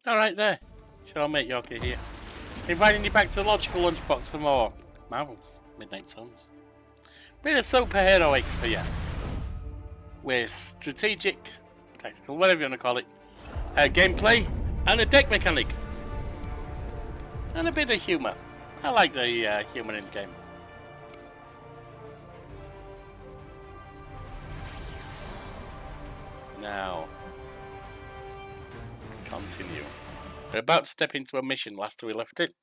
Alright there. Shall I make Yorkie here? Inviting you back to the logical lunchbox for more Marvel's Midnight Suns. Bit of superhero X for you. With strategic, tactical, whatever you want to call it, gameplay, and a deck mechanic. And a bit of humour. I like the humour in the game. Now, continue. We're about to step into a mission last we left it.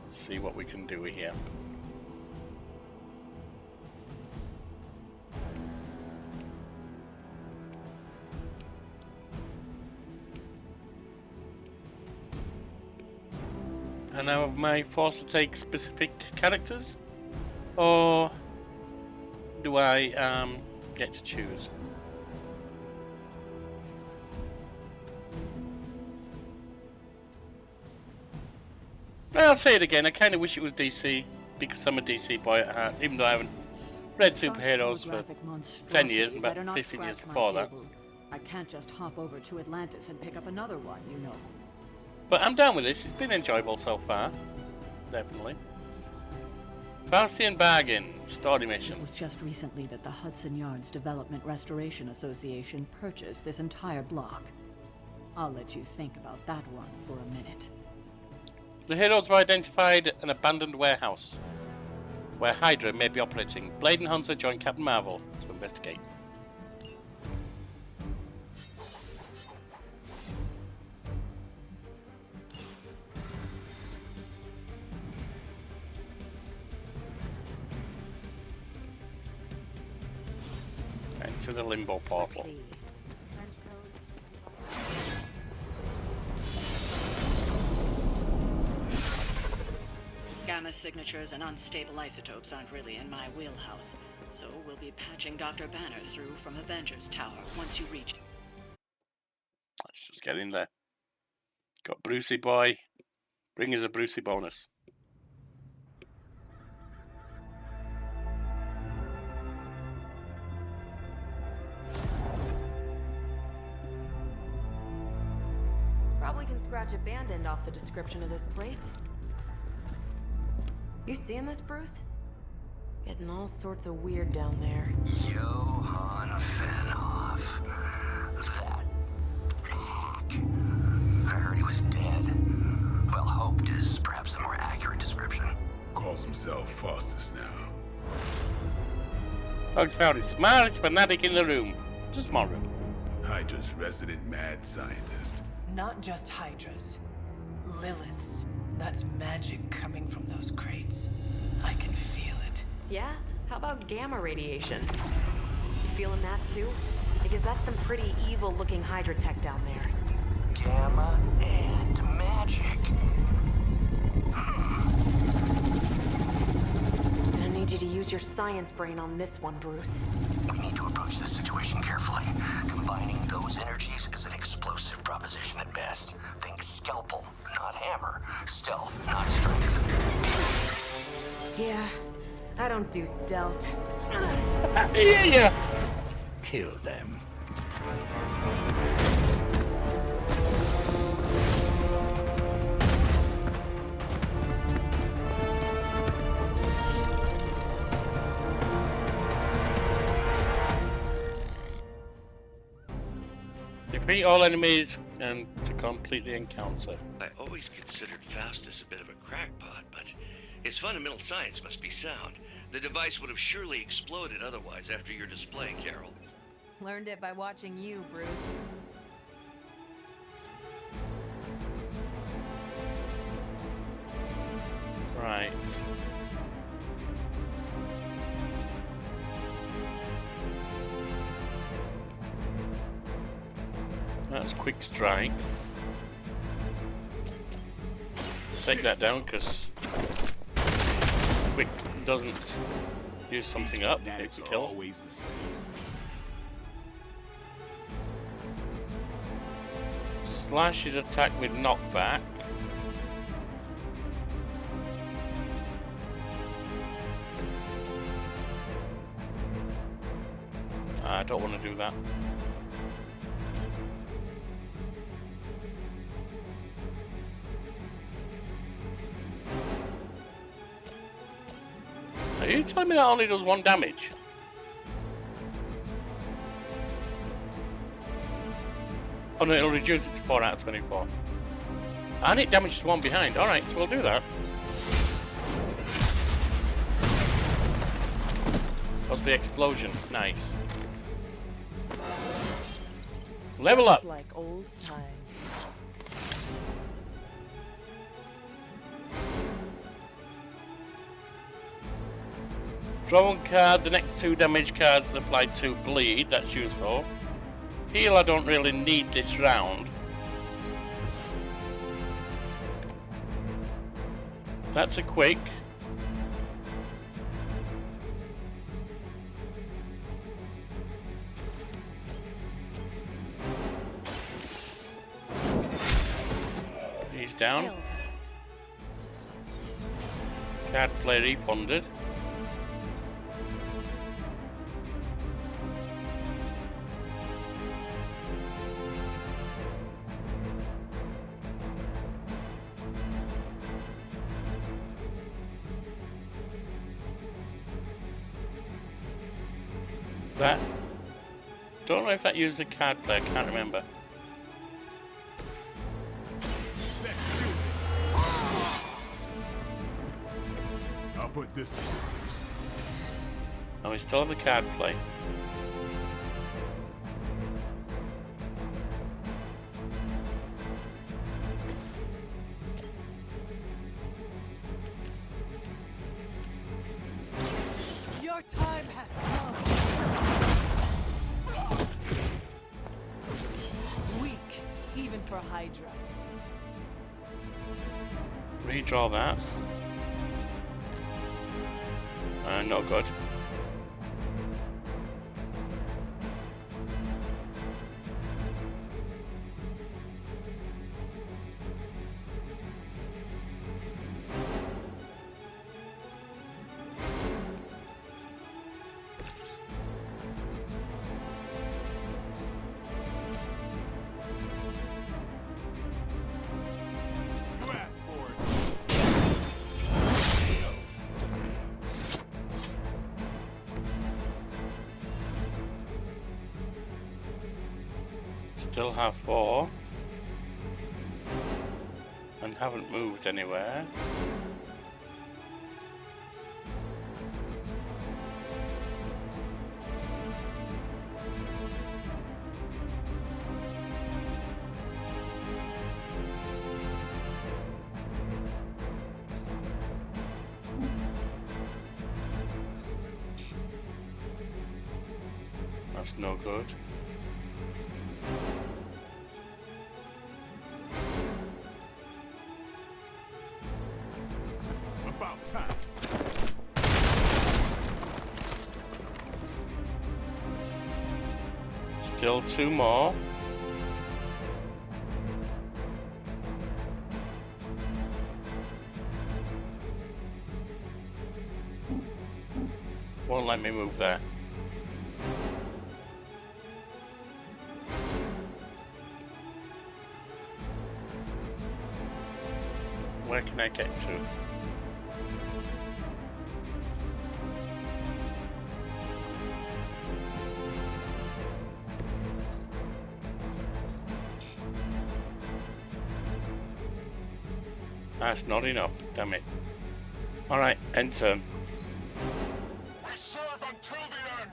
Let's see what we can do here. And now am I forced to take specific characters? Or do I get to choose? I'll say it again, I kind of wish it was DC, because I'm a DC boy at heart, even though I haven't read superheroes for 10 years and about 15 years before that. I can't just hop over to Atlantis and pick up another one, you know. But I'm down with this, it's been enjoyable so far. Definitely. Faustian Bargain, story mission. It was just recently that the Hudson Yards Development Restoration Association purchased this entire block. I'll let you think about that one for a minute. The heroes have identified an abandoned warehouse where Hydra may be operating. Blade and Hunter join Captain Marvel to investigate. Into the limbo portal. Gamma signatures and unstable isotopes aren't really in my wheelhouse, so we'll be patching Dr. Banner through from Avengers Tower once you reach it. Let's just get in there. Got Brucey Boy. Bring us a Brucey bonus. Probably can scratch abandoned off the description of this place. You seeing this, Bruce? Getting all sorts of weird down there. Johann Fenhoff. That hack. I heard he was dead. Well, hoped is perhaps a more accurate description. Calls himself Faustus now. Folks found the smartest fanatic in the room. It's a small room. Hydra's resident mad scientist. Not just Hydras. Liliths. That's magic coming from those crates. I can feel it. Yeah? How about gamma radiation? You feeling that too? Because that's some pretty evil-looking Hydra tech down there. Gamma and magic. I need you to use your science brain on this one, Bruce. We need to approach this situation carefully. Combining those energies is an explosive proposition at best. Think scalpel, not hammer. Stealth, not strength. Yeah, I don't do stealth. Yeah. Kill them. Defeat all enemies and to complete the encounter. I always considered Faustus a bit of a crackpot, but his fundamental science must be sound. The device would have surely exploded otherwise after your display, Carol. Learned it by watching you, Bruce. Right. That's quick strike. Take that down because quick doesn't use something up. It's a kill. Always the same. Slash is attacked with knockback. I don't want to do that. Are you telling me that only does 1 damage? Oh no, it'll reduce it to 4 out of 24. And it damages 1 behind. Alright, so we'll do that. What's the explosion? Nice. Level up! Like old times. Draw 1 card, the next 2 damage cards is applied to bleed, that's useful. Heal I don't really need this round. That's a quick. He's down. Card play refunded. That, don't know if that used a card play, I can't remember. I'll put this to use. Oh, we still have the card play. Your time has come. Weak, even for Hydra. Redraw that. No good. You asked for it. Still have 4. And haven't moved anywhere. That's no good. About time. Still 2 more. Won't let me move there. Where can I get to? That's not enough, damn it. Alright, end turn. We serve until the end.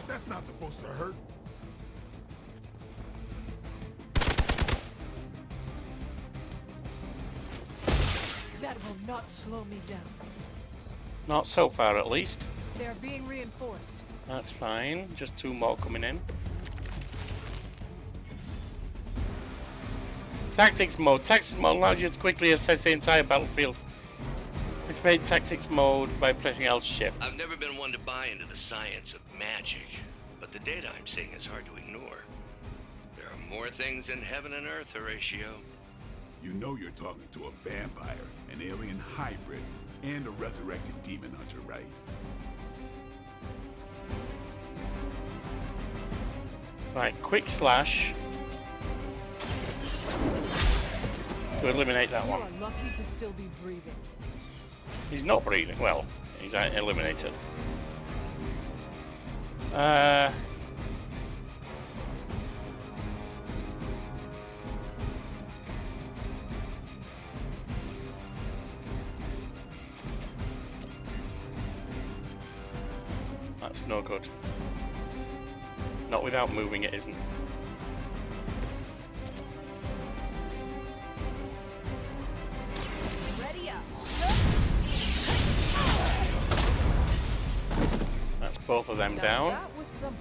That's not supposed to hurt. That will not slow me down. Not so far at least. They are being reinforced. That's fine, just 2 more coming in. Tactics mode. Tactics mode allows you to quickly assess the entire battlefield. It's made tactics mode by pressing L shift. I've never been one to buy into the science of magic, but the data I'm seeing is hard to ignore. More things in heaven and earth, Horatio. You know you're talking to a vampire, an alien hybrid, and a resurrected demon hunter, right? Right, quick slash to eliminate that You one. are lucky to still be breathing. He's not breathing. Well, he's eliminated. That's no good. Not without moving, it isn't. Ready up. That's both of them Now down. that was something.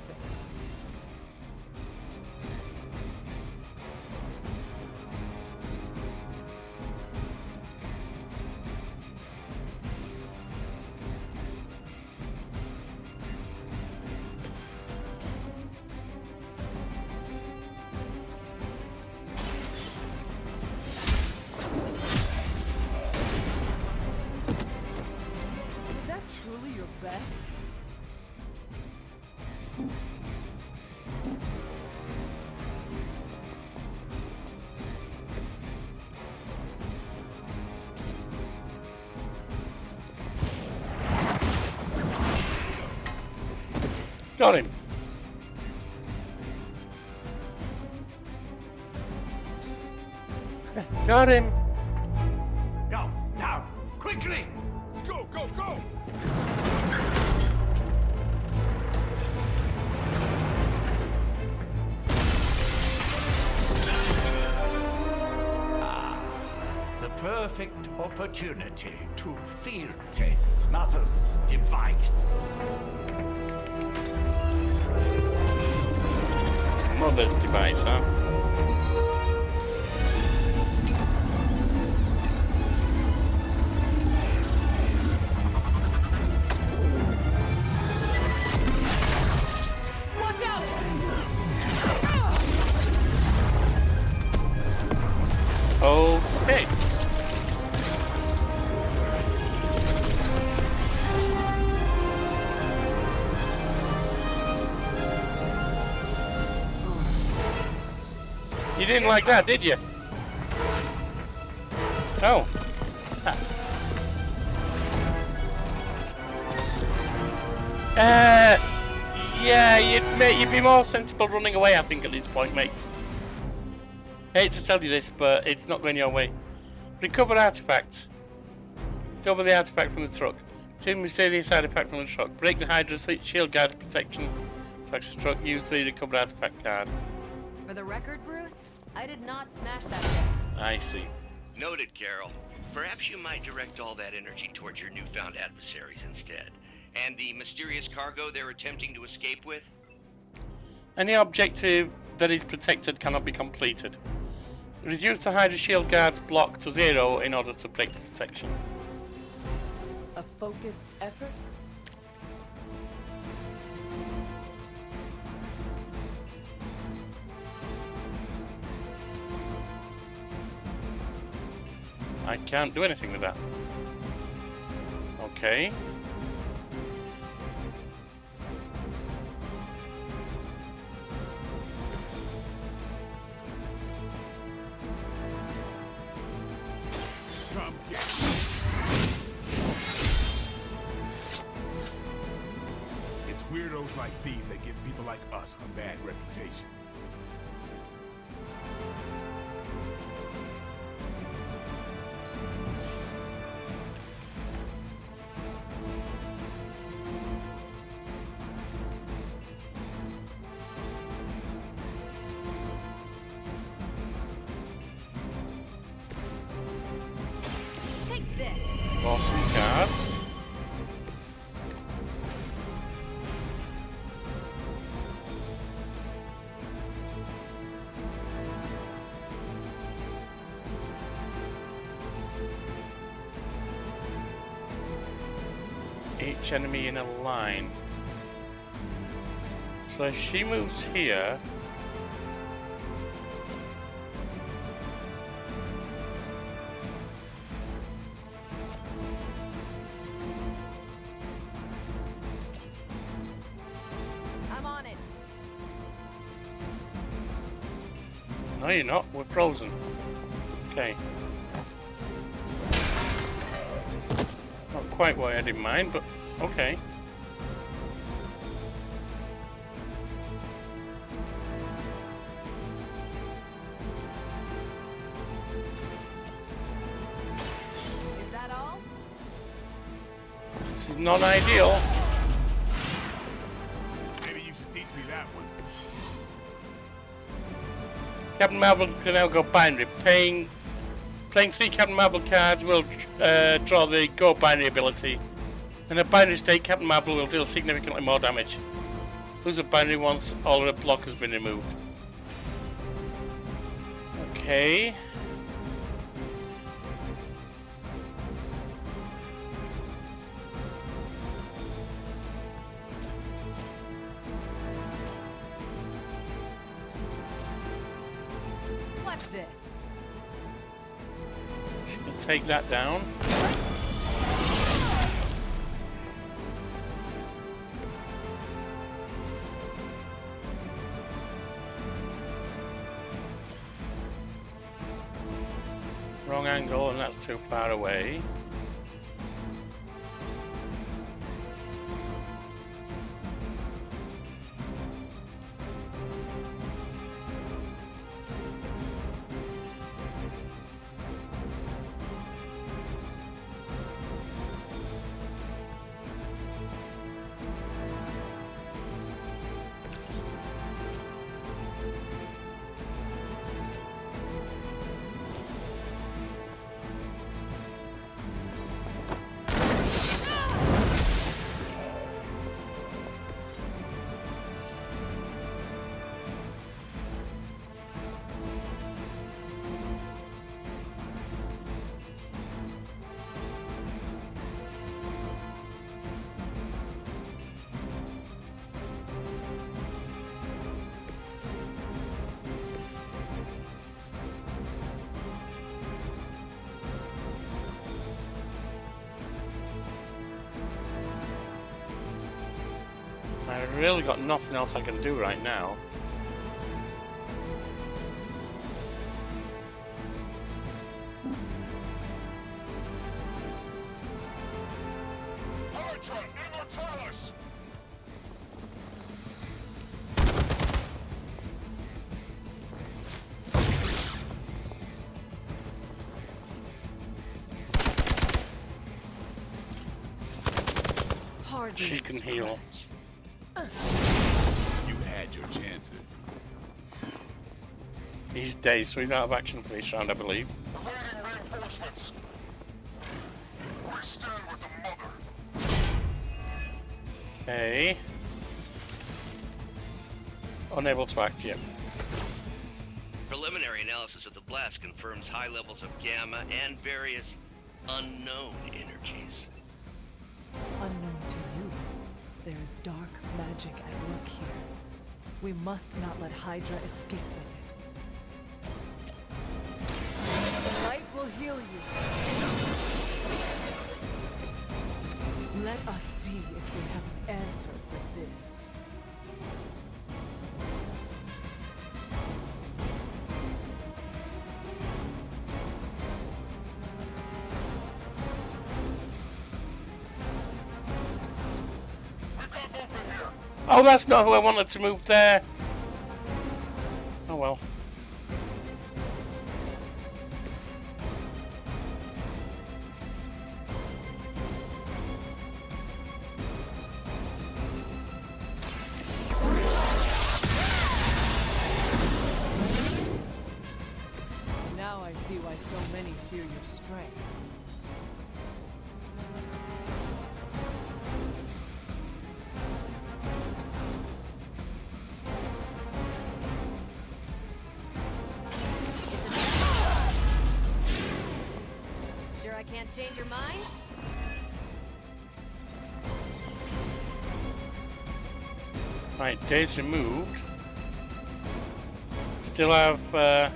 Is that truly your best? Got him. Got him. Go, now, quickly! Let's go, go, go! The perfect opportunity to field test Mother's device. Mother's device, huh? Watch out! Okay. You didn't like that, did you? Oh. Yeah, you'd be more sensible running away, I think, at this point, mates. Hate to tell you this, but it's not going your way. Recover artifact. Recover the artifact from the truck. Take the mysterious artifact from the truck. Break the Hydra shield guard's protection. Access truck. Use the recovered artifact card. For the record, Bruce, I did not smash that thing. I see. Noted, Carol. Perhaps you might direct all that energy towards your newfound adversaries instead. And the mysterious cargo they're attempting to escape with? Any objective that is protected cannot be completed. Reduce the Hydra shield guard's block to 0 in order to break the protection. A focused effort? I can't do anything with that. Okay. Come get it. It's weirdos like these that give people like us a bad reputation. Take this. Awesome cards. Each enemy in a line. So if she moves here, No, you're not. We're frozen. Okay. Not quite what I had in mind, but okay. Is that all? This is not ideal. Maybe you should teach me that one. Captain Marvel can now go binary. Playing 3 Captain Marvel cards will draw the Go Binary ability. In a binary state, Captain Marvel will deal significantly more damage. Lose a binary once all of the block has been removed. Okay. Watch this. Should take that down. Wrong angle, and that's too far away. I really got nothing else I can do right now. She can heal. You had your chances. He's dazed, so he's out of action for this round, I believe. Awaiting reinforcements. We stand with the mother. Okay. Unable to act yet. Preliminary analysis of the blast confirms high levels of gamma and various unknown energies. Unknown to you, there is dark magic at work here. We must not let Hydra escape with it. The light will heal you. Let us see if we have an answer for this. Oh, that's not who I wanted to move there. Oh well. Now I see why so many fear your strength. Sure I can't change your mind? Right, days removed. Still have well,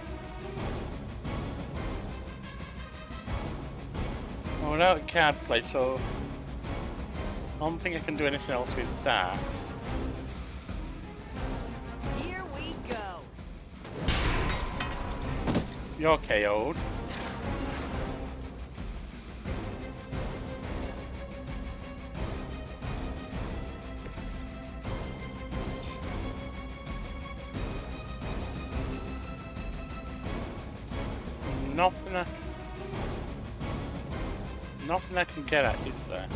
without a card play, so I don't think I can do anything else with that. Here we go. You're KO'd. Nothing I can get at, is there?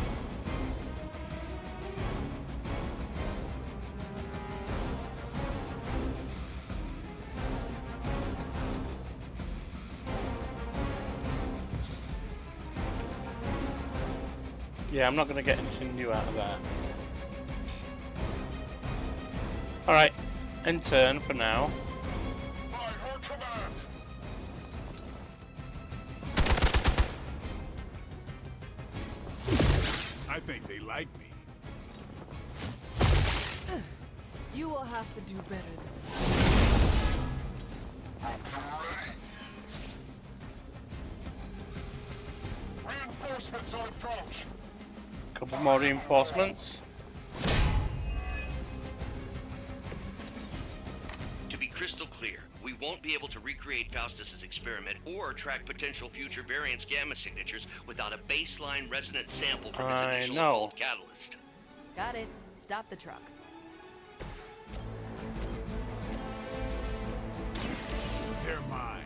Yeah, I'm not going to get anything new out of that. Alright, end turn for now. By her command. I think they like me. You will have to do better than Hope you're ready. Reinforcements on approach. Couple more reinforcements. To be crystal clear, we won't be able to recreate Faustus's experiment or track potential future variance gamma signatures without a baseline resonant sample from his initial occult catalyst. Got it. Stop the truck. They're mine.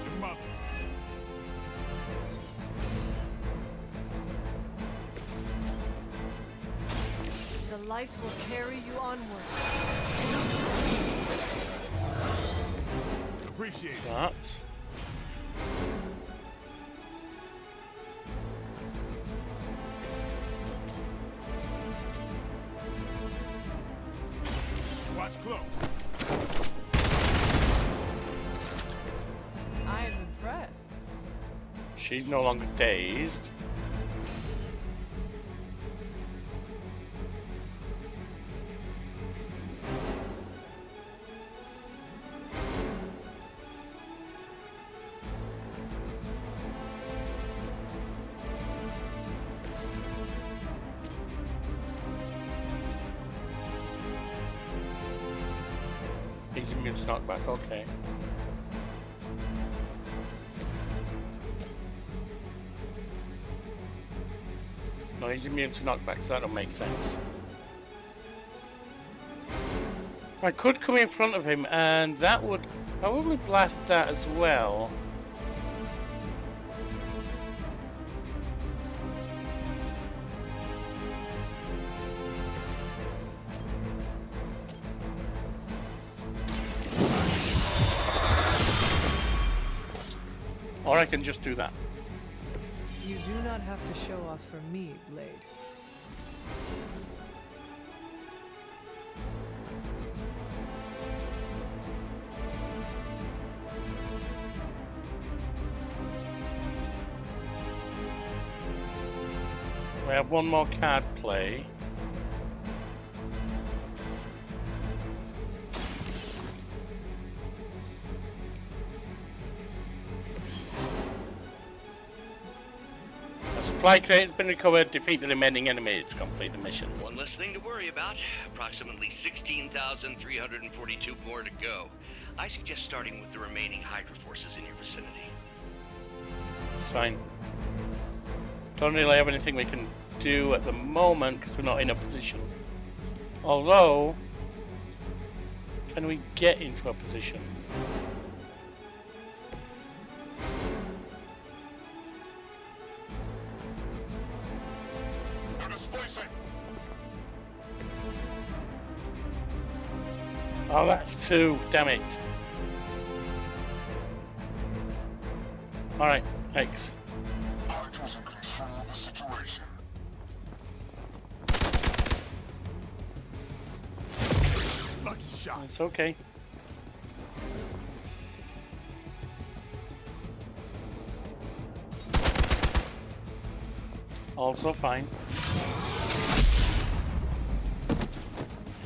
Your mother. the light will carry you onward. Appreciate that. Watch close. I am impressed. She's no longer dazed. He's immune to knockback, okay. No, he's immune to knockback, so that don't make sense. I could come in front of him, and that would probably blast that as well. Or I can just do that. You do not have to show off for me, Blade. We have one more card play. Supply crate has been recovered. Defeat the remaining enemies to complete the mission. One less thing to worry about. Approximately 16,342 more to go. I suggest starting with the remaining Hydra forces in your vicinity. It's fine. Don't really have anything we can do at the moment because we're not in a position. Although, can we get into a position? Oh, that's two. Damn it. Alright, X. Hydra's in control of the situation. Lucky shot. It's okay. Also fine.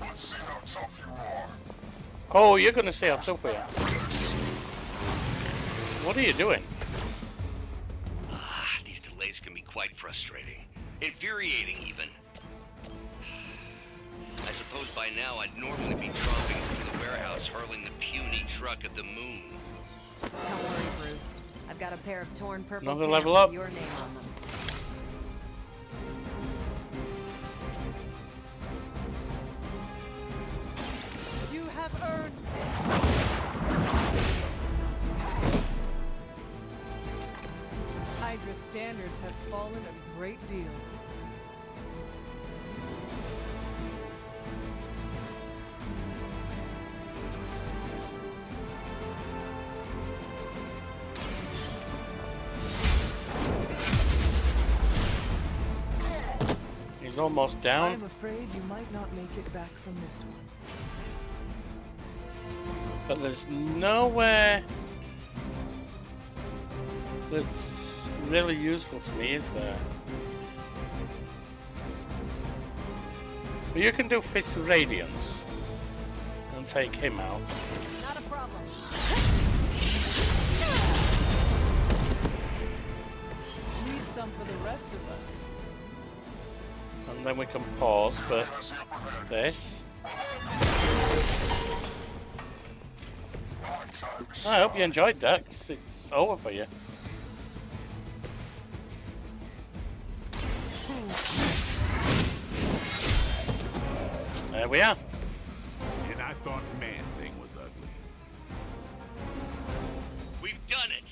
Let's see how tough you are. Oh, you're gonna say how tough we are. What are you doing? These delays can be quite frustrating. Infuriating, even. I suppose by now I'd normally be tromping through the warehouse hurling the puny truck at the moon. Don't worry, Bruce. I've got a pair of torn purple Another pants level up. with your name on them. You have earned this. Hydra's standards have fallen a great deal. He's almost down. I'm afraid you might not make it back from this one. But there's nowhere that's really useful to me, is there? But you can do Fist of Radiance and take him out. Not a problem. Leave some for the rest of us. And then we can pause for this. I hope you enjoyed that, 'cause it's over for you. There we are. And I thought Man-Thing was ugly. We've done it!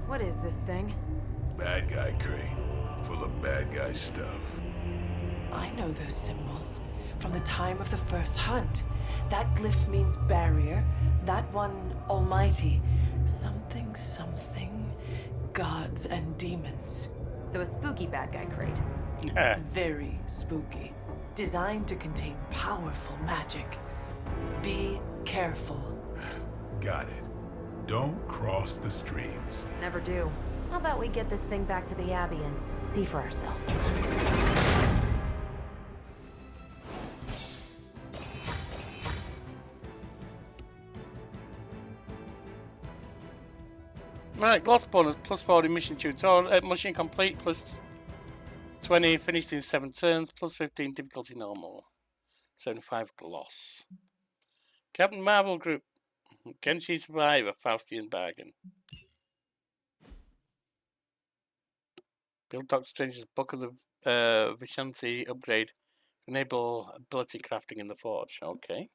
What is this thing? Bad guy crate, full of bad guy stuff. I know those symbols from the time of the first hunt. That glyph means barrier, that one almighty. Something, something, gods and demons. So a spooky bad guy crate. Very spooky. Designed to contain powerful magic. Be careful. Got it. Don't cross the streams. Never do. How about we get this thing back to the Abbey and see for ourselves? Right, gloss bonus, plus 40 mission tutorial, mission complete, plus 20 finished in 7 turns, plus 15 difficulty normal, 75 gloss. Captain Marvel Group, can she survive a Faustian bargain? Build Doctor Strange's Book of the Vishanti upgrade to enable ability crafting in the forge. Okay.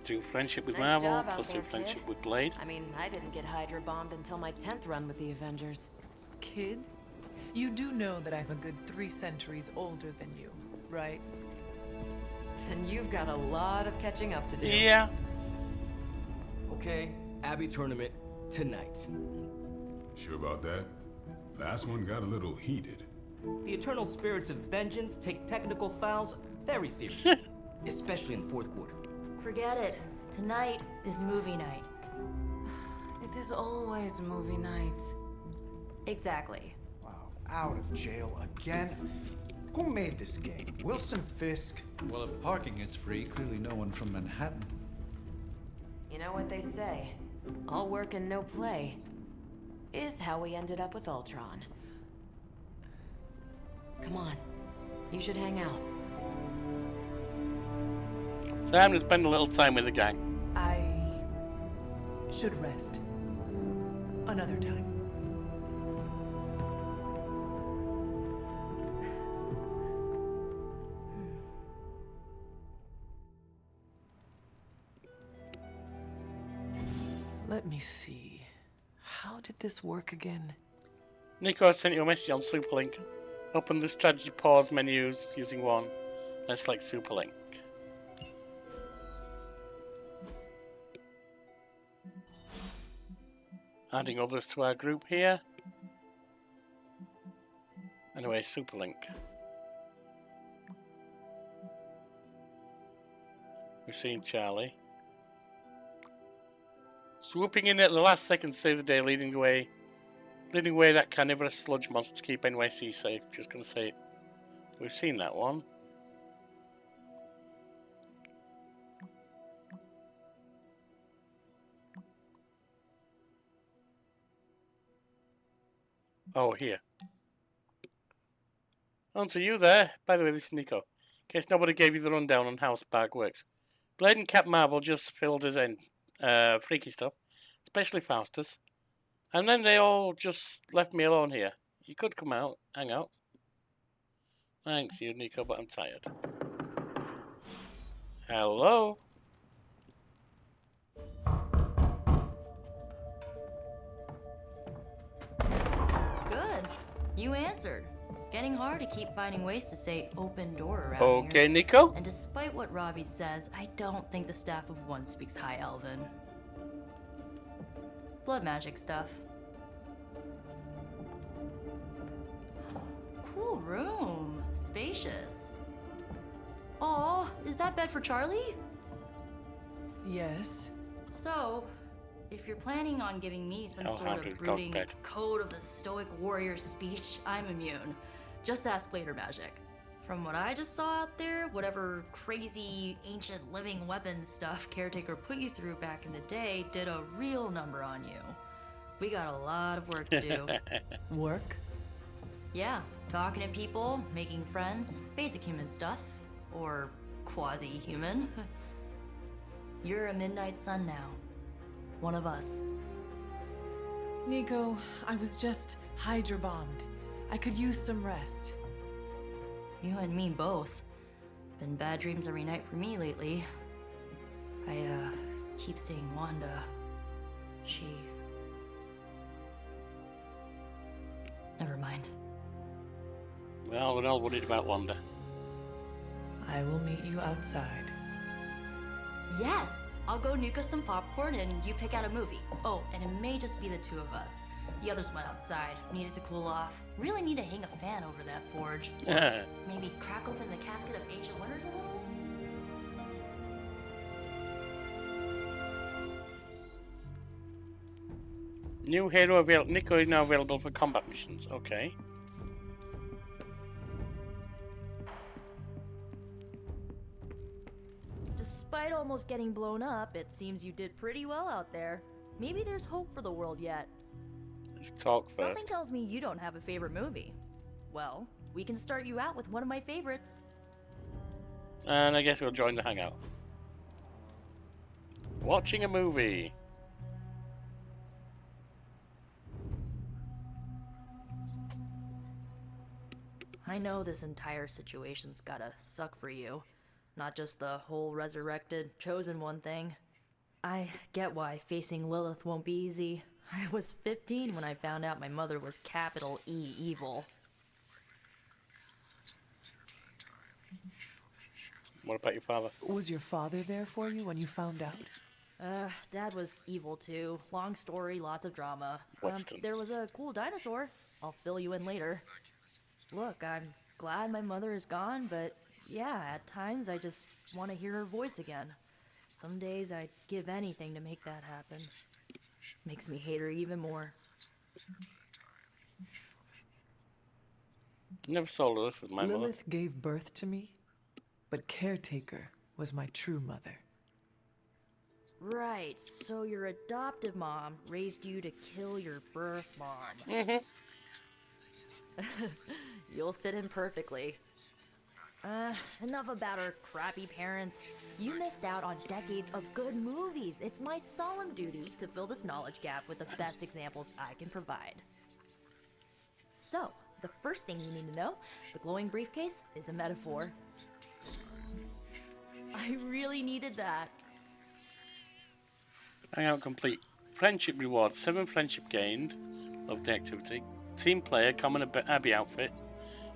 Do friendship with Nice Marvel, job out plus there, do friendship kid. with Blade. I mean, I didn't get Hydra bombed until my 10th run with the Avengers. Kid, you do know that I'm a good 3 centuries older than you, right? Then you've got a lot of catching up to do. Yeah. Okay, Abbey tournament tonight. Sure about that? Last one got a little heated. The eternal spirits of vengeance take technical fouls very seriously, especially in the fourth quarter. Forget it. Tonight is movie night. It is always movie night. Exactly. Wow, out of jail again? Who made this game? Wilson Fisk? Well, if parking is free, clearly no one from Manhattan. You know what they say? All work and no play is how we ended up with Ultron. Come on. You should hang out. Time to spend a little time with the gang. I should rest. Another time. Let me see. How did this work again? Nico sent you a message on Superlink. Open the strategy pause menus using one. Then select Superlink. Adding others to our group here. Anyway, Superlink. We've seen Charlie. Swooping in at the last second to save the day, leading away that carnivorous sludge monster to keep NYC safe. Just gonna say it. We've seen that one. Oh, here. On to you there. By the way, this is Nico. In case nobody gave you the rundown on how Spark works. Blade and Cap Marvel just filled us in. Freaky stuff. Especially Faustus. And then they all just left me alone here. You could come out, hang out. Thanks, you, Nico, but I'm tired. Hello? Good. You answered. Getting hard to keep finding ways to say open door around Okay, here. Nico? And despite what Robbie says, I don't think the staff of one speaks High Elven. Blood magic stuff. Cool room. Spacious. Aw, is that bed for Charlie? Yes. So, if you're planning on giving me some sort of brooding code of the stoic warrior speech, I'm immune. Just ask later magic. From what I just saw out there, whatever crazy ancient living weapons stuff Caretaker put you through back in the day did a real number on you. We got a lot of work to do. Work? Yeah, talking to people, making friends, basic human stuff. Or quasi-human. You're a midnight sun now. One of us. Nico, I was just Hydra bombed. I could use some rest. You and me both. Been bad dreams every night for me lately. I, keep seeing Wanda. She... Never mind. Well, we're all worried about Wanda. I will meet you outside. Yes! I'll go nuke us some popcorn and you pick out a movie. Oh, and it may just be the two of us. The others went outside, needed to cool off. Really need to hang a fan over that forge. Maybe crack open the casket of ancient wonders a little? New hero available. Nico is now available for combat missions. Okay. Despite almost getting blown up, it seems you did pretty well out there. Maybe there's hope for the world yet. Let's talk first. Something tells me you don't have a favorite movie. Well, we can start you out with one of my favorites. And I guess we'll join the hangout. Watching a movie. I know this entire situation's gotta suck for you. Not just the whole resurrected, chosen one thing. I get why facing Lilith won't be easy. I was 15 when I found out my mother was capital E evil. What about your father? Was your father there for you when you found out? Dad was evil too. Long story, lots of drama. Weston. There was a cool dinosaur. I'll fill you in later. Look, I'm glad my mother is gone, but yeah, at times I just want to hear her voice again. Some days I'd give anything to make that happen. Makes me hate her even more. Never saw Lilith with my mother. Lilith gave birth to me, but Caretaker was my true mother. Right, so your adoptive mom raised you to kill your birth mom. Mm-hmm. You'll fit in perfectly. Enough about our crappy parents. You missed out on decades of good movies. It's my solemn duty to fill this knowledge gap with the best examples I can provide. So, the first thing you need to know, the glowing briefcase is a metaphor. I really needed that. Hangout complete. Friendship reward. 7 friendship gained. Love the activity. Team player, common Abbey outfit.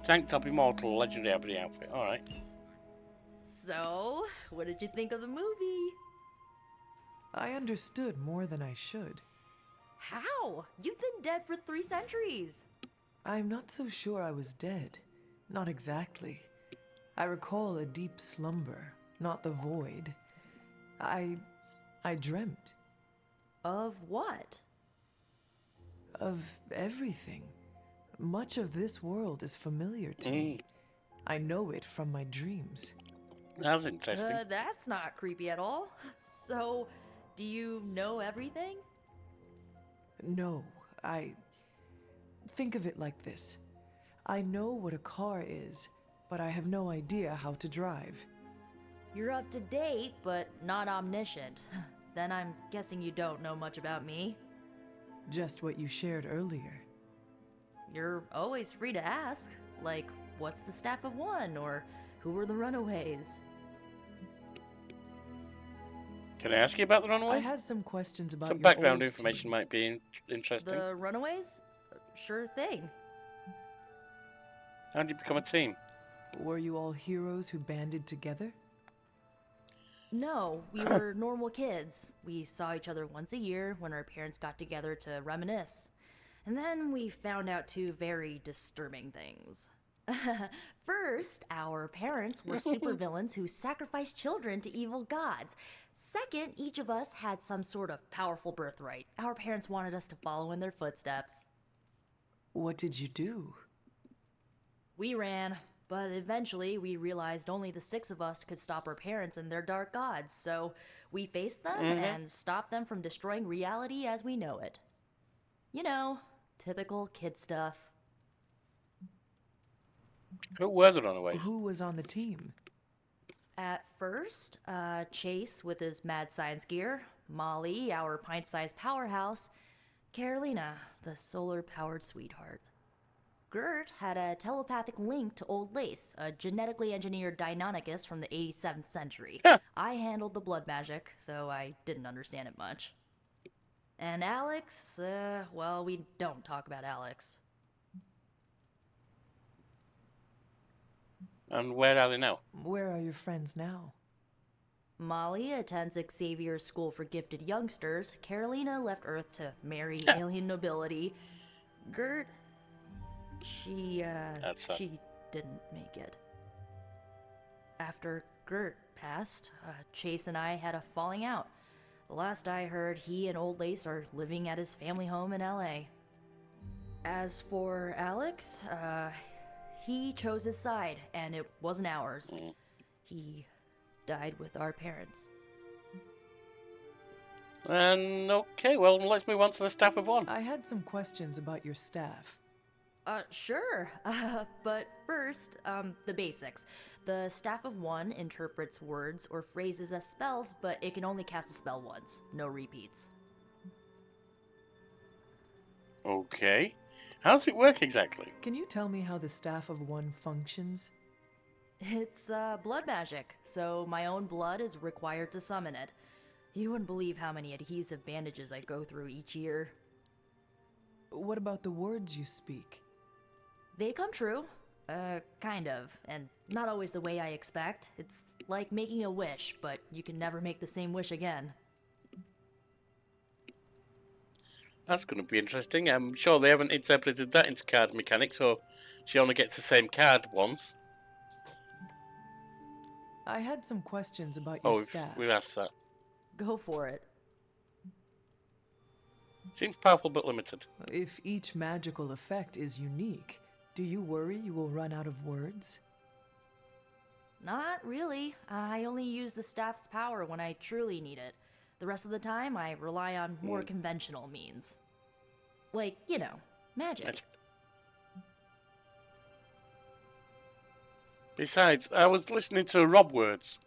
Tank top immortal, legendary Abbey outfit. Alright. So, what did you think of the movie? I understood more than I should. How? You've been dead for 3 centuries. I'm not so sure I was dead. Not exactly. I recall a deep slumber, not the void. I dreamt. Of what? Of everything. Much of this world is familiar to me. I know it from my dreams. That's interesting. That's not creepy at all. So, do you know everything? No, think of it like this. I know what a car is, but I have no idea how to drive. You're up to date, but not omniscient. Then I'm guessing you don't know much about me. Just what you shared earlier. You're always free to ask. Like, what's the Staff of One? Or who were the Runaways? Can I ask you about the Runaways? I had some questions about some your background old information team. might be interesting. The Runaways? Sure thing. How did you become a team? Were you all heroes who banded together? No, we were normal kids. We saw each other once a year when our parents got together to reminisce. And then we found out two very disturbing things. First, our parents were supervillains who sacrificed children to evil gods. Second, each of us had some sort of powerful birthright. Our parents wanted us to follow in their footsteps. What did you do? We ran, but eventually we realized only the six of us could stop our parents and their dark gods, so we faced them and stopped them from destroying reality as we know it. You know, typical kid stuff. Who were the Runaways? Who was on the team? At first, Chase with his mad science gear, Molly, our pint-sized powerhouse, Carolina, the solar-powered sweetheart. Gert had a telepathic link to Old Lace, a genetically engineered Deinonychus from the 87th century. I handled the blood magic, though I didn't understand it much. And Alex, well, we don't talk about Alex. And where are they now? Where are your friends now? Molly attends Xavier's School for Gifted Youngsters. Carolina left Earth to marry alien nobility. Gert, she didn't make it. After Gert passed, Chase and I had a falling out. The last I heard, he and Old Lace are living at his family home in LA. As for Alex, he chose his side, and it wasn't ours. He died with our parents. Okay, well, let's move on to the Staff of One. I had some questions about your staff. Sure. But first, the basics. The Staff of One interprets words or phrases as spells, but it can only cast a spell once. No repeats. Okay. How does it work exactly? Can you tell me how the Staff of One functions? It's, blood magic, so my own blood is required to summon it. You wouldn't believe how many adhesive bandages I go through each year. What about the words you speak? They come true. Kind of. And not always the way I expect. It's like making a wish, but you can never make the same wish again. That's going to be interesting. I'm sure they haven't interpreted that into card mechanics, so she only gets the same card once. I had some questions about your staff. We've asked that. Go for it. Seems powerful but limited. If each magical effect is unique, do you worry you will run out of words? Not really. I only use the staff's power when I truly need it. The rest of the time, I rely on more conventional means. Like, you know, magic. Besides, I was listening to Rob Words,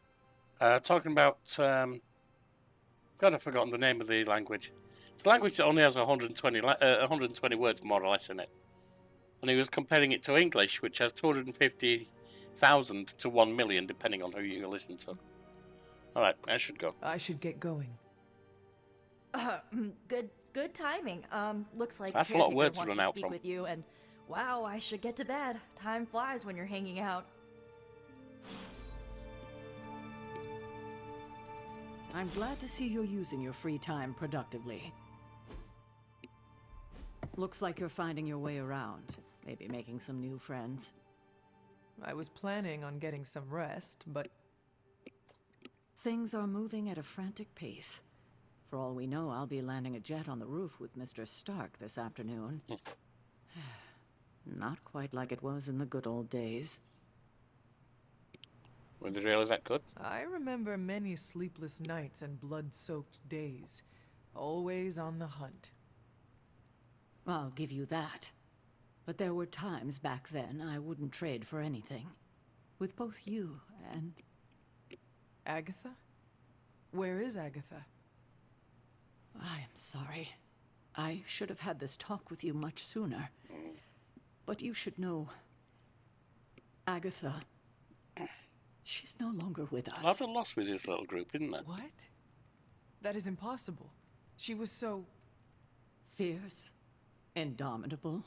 talking about, God, I've forgotten the name of the language. It's a language that only has 120 words, more or less, in it. And he was comparing it to English, which has 250,000 to 1 million, depending on who you listen to. Alright, I should go. I should get going. Good timing. Looks like that's a lot of words wants to run to out speak from. with you, and wow, I should get to bed. Time flies when you're hanging out. I'm glad to see you're using your free time productively. Looks like you're finding your way around. Maybe making some new friends. I was planning on getting some rest, but... Things are moving at a frantic pace. For all we know, I'll be landing a jet on the roof with Mr. Stark this afternoon. Not quite like it was in the good old days. Was it really that good? I remember many sleepless nights and blood-soaked days. Always on the hunt. I'll give you that. But there were times back then I wouldn't trade for anything. With both you and... Agatha? Where is Agatha? I am sorry. I should have had this talk with you much sooner. But you should know... Agatha... She's no longer with us. A lot of loss with this little group, isn't there? What? That is impossible. She was so... Fierce. Indomitable.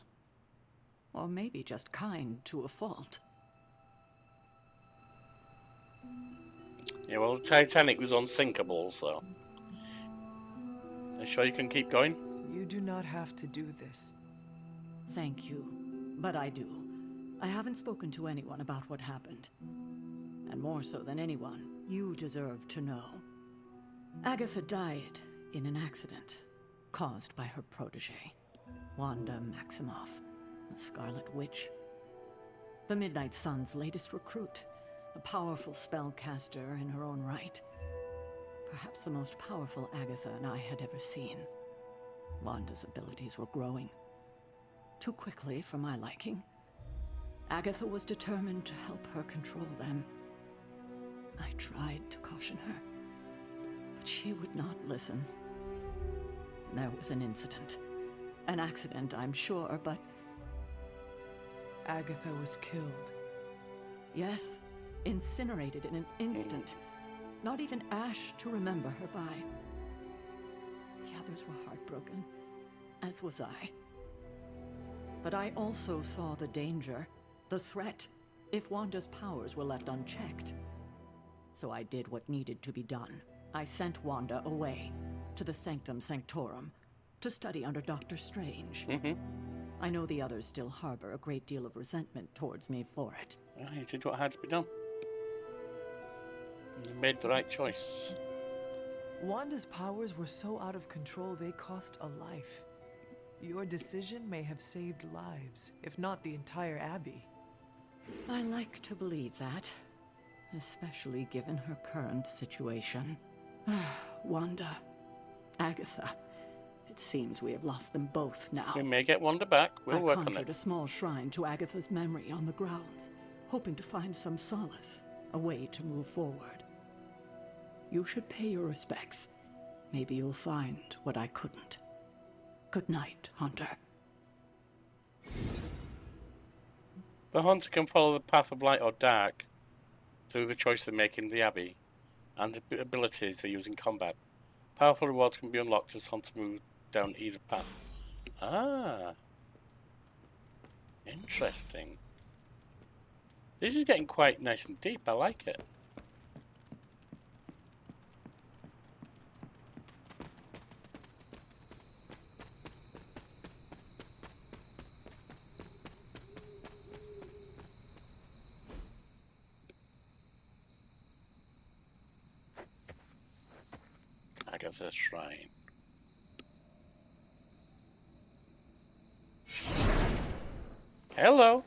Or maybe just kind to a fault. Yeah, well, the Titanic was unsinkable, so... Are you sure you can keep going? You do not have to do this. Thank you. But I do. I haven't spoken to anyone about what happened. And more so than anyone, you deserve to know. Agatha died in an accident caused by her protege, Wanda Maximoff, the Scarlet Witch. The Midnight Sun's latest recruit, a powerful spellcaster in her own right. Perhaps the most powerful Agatha and I had ever seen. Wanda's abilities were growing. Too quickly for my liking. Agatha was determined to help her control them. I tried to caution her, but she would not listen. There was an incident. An accident, I'm sure, but... Agatha was killed. Yes, incinerated in an instant. Not even ash to remember her by. The others were heartbroken, as was I. But I also saw the danger, the threat, if Wanda's powers were left unchecked. So I did what needed to be done. I sent Wanda away, to the Sanctum Sanctorum, to study under Doctor Strange. I know the others still harbor a great deal of resentment towards me for it. Well, you did what had to be done. You made the right choice. Wanda's powers were so out of control they cost a life. Your decision may have saved lives, if not the entire Abbey. I like to believe that, especially given her current situation. Wanda, Agatha, it seems we have lost them both now. We may get Wanda back. We'll work on it. I conjured a small shrine to Agatha's memory on the grounds, hoping to find some solace, a way to move forward. You should pay your respects. Maybe you'll find what I couldn't. Good night, Hunter. The Hunter can follow the path of light or dark through the choice they make in the Abbey and the abilities they use in combat. Powerful rewards can be unlocked as Hunter moves down either path. Ah. Interesting. This is getting quite nice and deep. I like it. Agatha's shrine. Hello.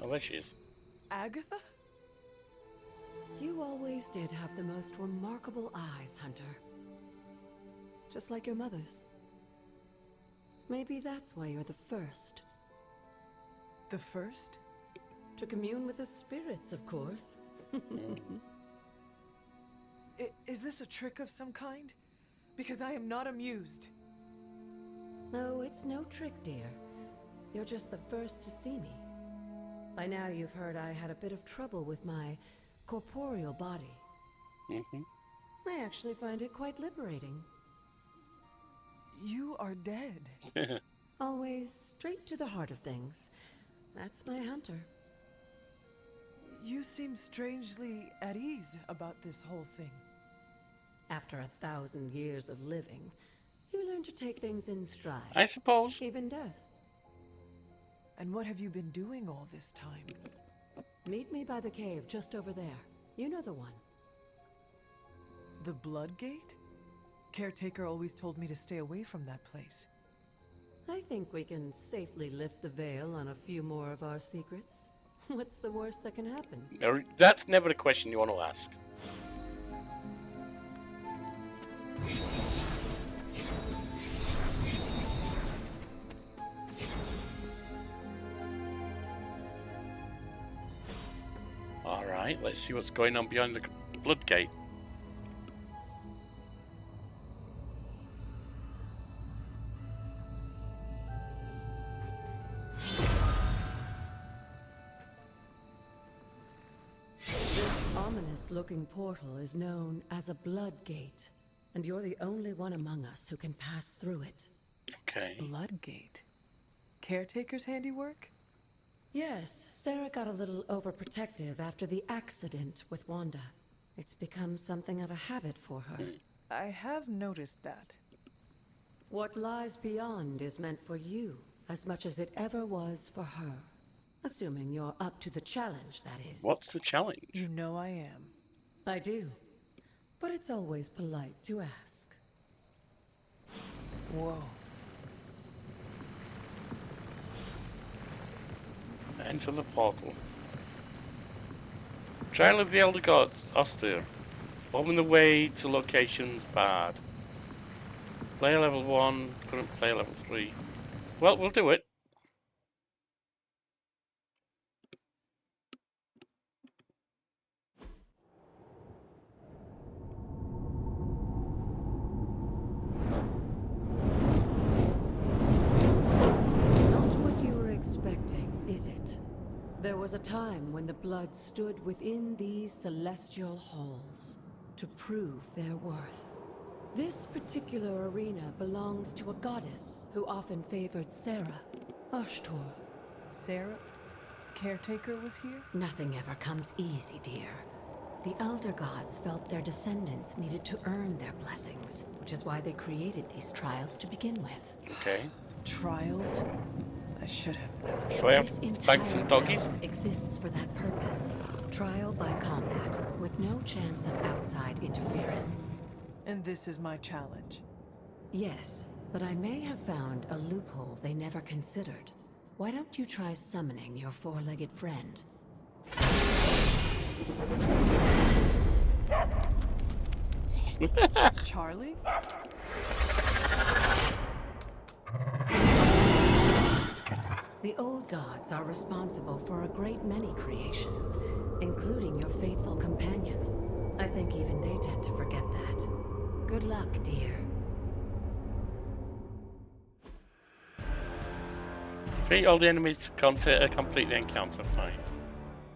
Oh, there she is. Agatha? You always did have the most remarkable eyes, Hunter. Just like your mother's. Maybe that's why you're the first. The first? To commune with the spirits, of course. Is this a trick of some kind? Because I am not amused. No, it's no trick, dear. You're just the first to see me. By now you've heard I had a bit of trouble with my corporeal body. I actually find it quite liberating. You are dead. Always straight to the heart of things. That's my Hunter. You seem strangely at ease about this whole thing. After 1,000 years of living, you learn to take things in stride. I suppose. Even death. And what have you been doing all this time? Meet me by the cave just over there. You know the one. The Blood Gate? Caretaker always told me to stay away from that place. I think we can safely lift the veil on a few more of our secrets. What's the worst that can happen? That's never a question you want to ask. Alright, let's see what's going on behind the Blood Gate. This ominous-looking portal is known as a Blood Gate, and you're the only one among us who can pass through it. Okay. Blood Gate? Caretaker's handiwork? Yes, Sarah got a little overprotective after the accident with Wanda. It's become something of a habit for her. I have noticed that. What lies beyond is meant for you as much as it ever was for her. Assuming you're up to the challenge, that is. What's the challenge? You know I am. I do. But it's always polite to ask. Whoa. Enter the portal. Trial of the Elder Gods, austere. Open the way to locations barred. Player level 1, current player level 3. Well, we'll do it. There was a time when the blood stood within these celestial halls to prove their worth. This particular arena belongs to a goddess who often favored Sarah, Ashtor. Sarah? Caretaker was here? Nothing ever comes easy, dear. The Elder Gods felt their descendants needed to earn their blessings, which is why they created these trials to begin with. Okay. Trials? I should have known. So I have spanks and doggies? Exists for that purpose. Trial by combat, with no chance of outside interference. And this is my challenge? Yes, but I may have found a loophole they never considered. Why don't you try summoning your four-legged friend? Charlie? The old gods are responsible for a great many creations, including your faithful companion. I think even they tend to forget that. Good luck, dear. Defeat all the enemies to complete the encounter. Fine.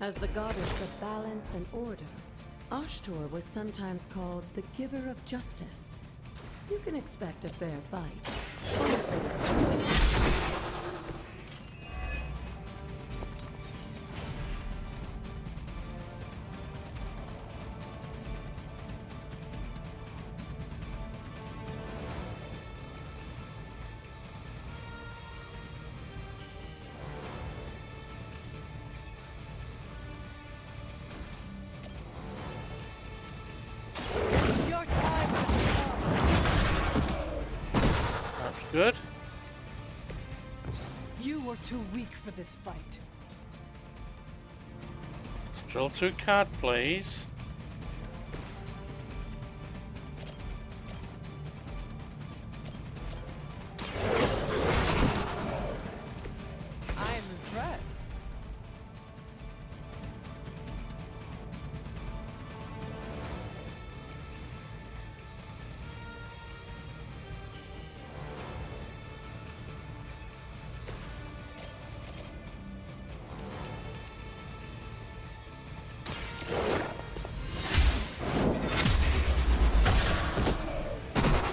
As the goddess of balance and order, Ashtor was sometimes called the giver of justice. You can expect a fair fight. Good. You were too weak for this fight. Still 2 card plays. I am impressed.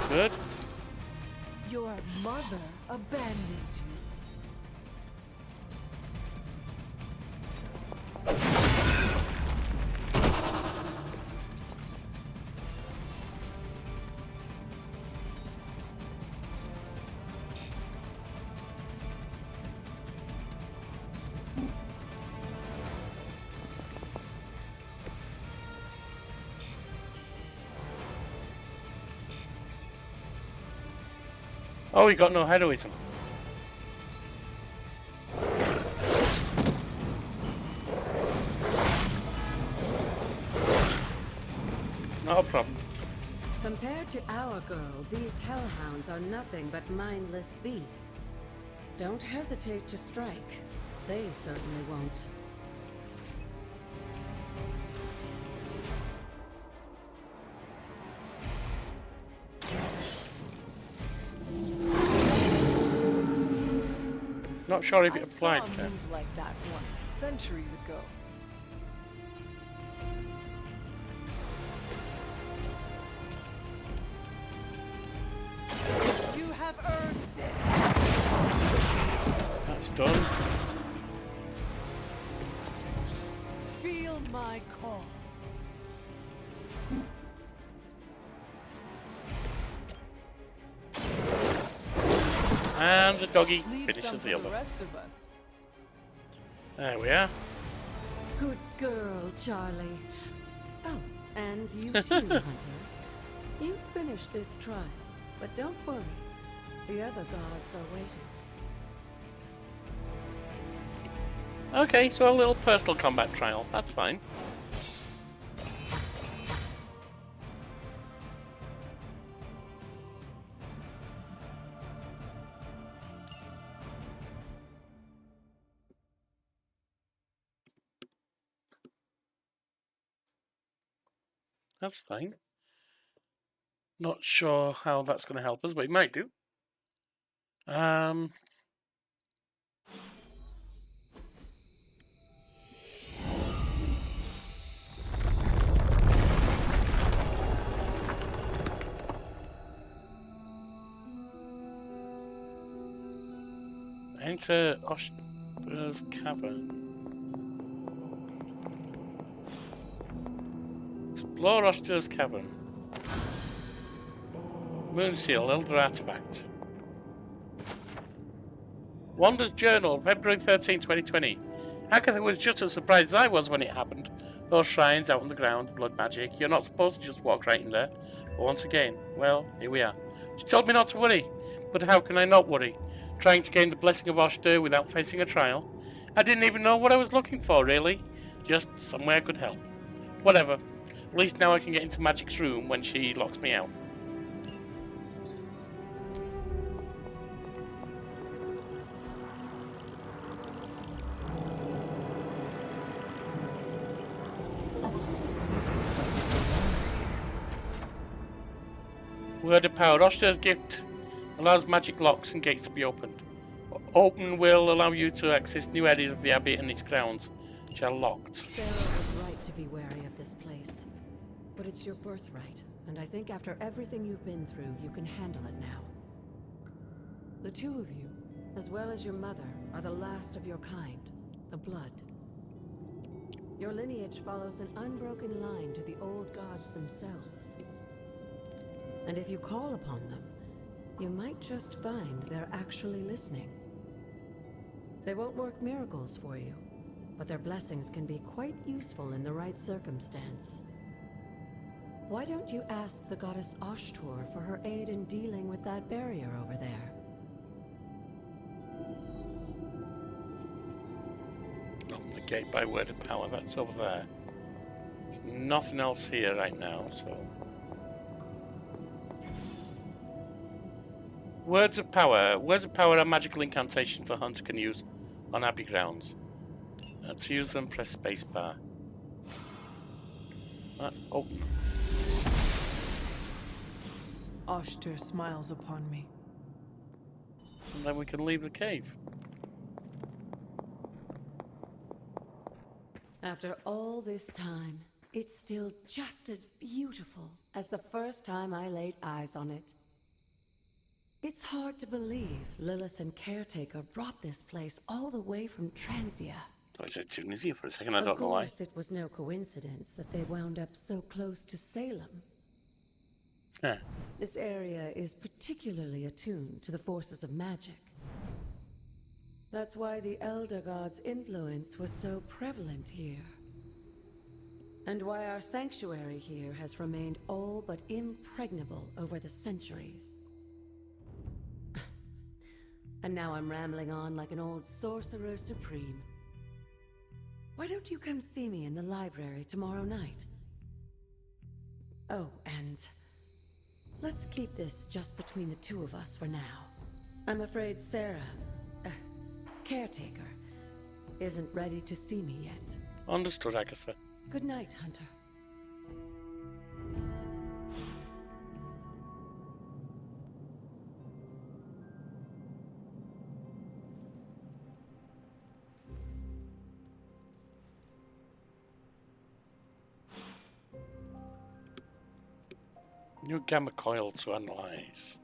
Good. Your mother abandons you. Oh, he got no heroism. No problem. Compared to our girl, these hellhounds are nothing but mindless beasts. Don't hesitate to strike. They certainly won't. Not sure if it I applied saw to. a move like that once, centuries ago. You have earned this. That's done. Feel my call. And the doggy Leave some finishes for the other. rest of us. There we are. Good girl, Charlie. Oh, and you too, Hunter. You finished this trial, but don't worry. The other gods are waiting. Okay, so a little personal combat trial. That's fine. That's fine. Not sure how that's going to help us, but it might do. Enter Oshter's cavern. Explore Oshter's cavern. Moonseal, Elder Artifact. Wander's Journal, February 13, 2020. Agatha was just as surprised as I was when it happened. Those shrines out on the ground, blood magic. You're not supposed to just walk right in there. But once again, well, here we are. She told me not to worry. But how can I not worry? Trying to gain the blessing of Oshter without facing a trial? I didn't even know what I was looking for, really. Just somewhere I could help. Whatever. At least now I can get into Magic's room when she locks me out. This looks like it belongs here. Word of power. Oshter's gift allows magic locks and gates to be opened. Open will allow you to access new areas of the Abbey and its grounds, which are locked. Sarah was right to be wary of this place. But it's your birthright, and I think after everything you've been through, you can handle it now. The two of you, as well as your mother, are the last of your kind, the Blood. Your lineage follows an unbroken line to the old gods themselves. And if you call upon them, you might just find they're actually listening. They won't work miracles for you, but their blessings can be quite useful in the right circumstance. Why don't you ask the goddess Oshtur for her aid in dealing with that barrier over there? Open the gate by word of power, that's over there. There's nothing else here right now, so... Words of power. Words of power are magical incantations a hunter can use on Abbey grounds. To use them, press spacebar. That's open. Oshter smiles upon me. And then we can leave the cave. After all this time, it's still just as beautiful as the first time I laid eyes on it. It's hard to believe Lilith and Caretaker brought this place all the way from Transia. I said Tunisia for a second, I don't know why. Of course, it was no coincidence that they wound up so close to Salem. Yeah. This area is particularly attuned to the forces of magic. That's why the Elder God's influence was so prevalent here. And why our sanctuary here has remained all but impregnable over the centuries. And now I'm rambling on like an old sorcerer supreme. Why don't you come see me in the library tomorrow night? Oh, and let's keep this just between the two of us for now. I'm afraid Sarah, caretaker, isn't ready to see me yet. Understood, Agatha. Good night, Hunter. New gamma coil to analyze.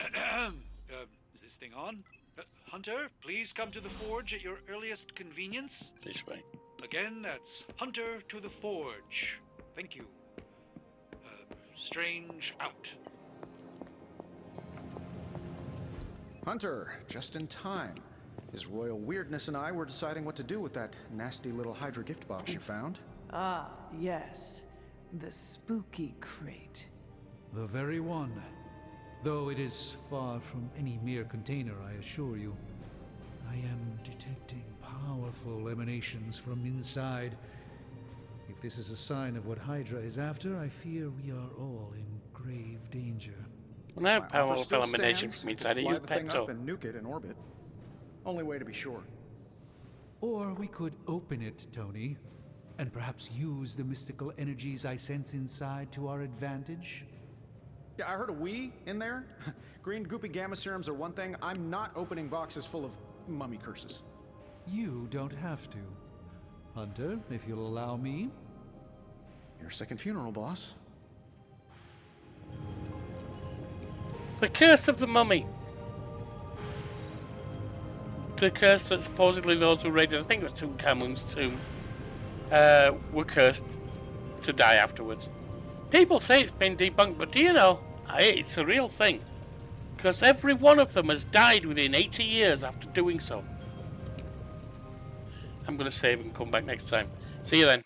Is this thing on? Hunter, please come to the forge at your earliest convenience. This way. Again, that's Hunter to the forge. Thank you. Strange out. Hunter, just in time. His royal weirdness and I were deciding what to do with that nasty little Hydra gift box you found. Ah, yes. The spooky crate. The very one. Though it is far from any mere container, I assure you. I am detecting powerful emanations from inside. If this is a sign of what Hydra is after, I fear we are all in grave danger. When I have powerful emanation from inside, I use Pepto. And nuke it in orbit. Only way to be sure. Or we could open it, Tony, and perhaps use the mystical energies I sense inside to our advantage. Yeah, I heard a "we" in there. Green goopy gamma serums are one thing. I'm not opening boxes full of mummy curses. You don't have to. Hunter, if you'll allow me. Your second funeral, boss. The curse of the mummy. The curse that supposedly those who raided, I think it was Tutankhamun's tomb, were cursed to die afterwards. People say it's been debunked, but do you know, it's a real thing. Because every one of them has died within 80 years after doing so. I'm going to save and come back next time. See you then.